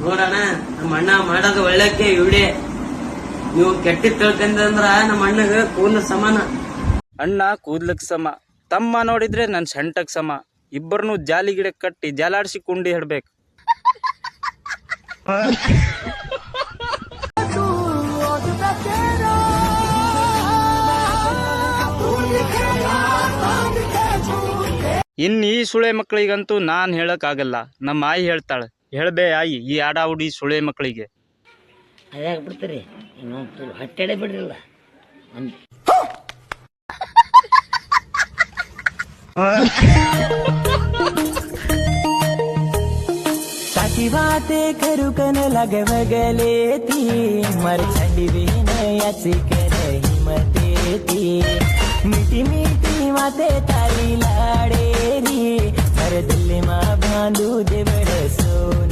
ನೋಡಣ ನಮ್ಮ ಅಣ್ಣ ಮಾಡೋದು ಒಳ್ಳೆಕ್ಕೆ ಇವಡೆ ನೀವು ಕೆಟ್ಟ ತಿಳ್ಕಂದ್ರ ನಮ್ಮ ಅಣ್ಣಗ ಕೂದಲ ಸಮಾನ. ಅಣ್ಣ ಕೂದ್ಲಕ್ ಸಮ, ತಮ್ಮ ನೋಡಿದ್ರೆ ನನ್ ಸೆಂಟಕ್ ಸಮ. ಇಬ್ಬರನ್ನು ಜಾಲಿ ಗಿಡ ಕಟ್ಟಿ ಜಾಲಾಡ್ಸಿ ಕುಂಡಿ ಹಿಡ್ಬೇಕು. ಇನ್ ಈ ಸುಳೆ ಮಕ್ಕಳಿಗಂತೂ ನಾನ್ ಹೇಳಕ್ ಆಗಲ್ಲ, ನಮ್ಮ ಆಯಿ ಹೇಳ್ತಾಳೆ. ಹೇಳ್ಬೇ ಆಯಿ ಈ ಆಡ ಹುಡಿ ಸುಳೆ ಮಕ್ಕಳಿಗೆ. ಅದಾಗ್ಬಿಡ್ತೀರಿ ಇನ್ನೊಂದು ಹಟ್ಟೆಡೆ ಬಿಡ್ರಿಲ್ಲ. साची बातें करू कन लगे बगले थी मर छंडी भी नयाची के रही मते थी मीठी मीठी बातें तारी लाड़े री मर दिल माँ बांधू दे बड़े सोन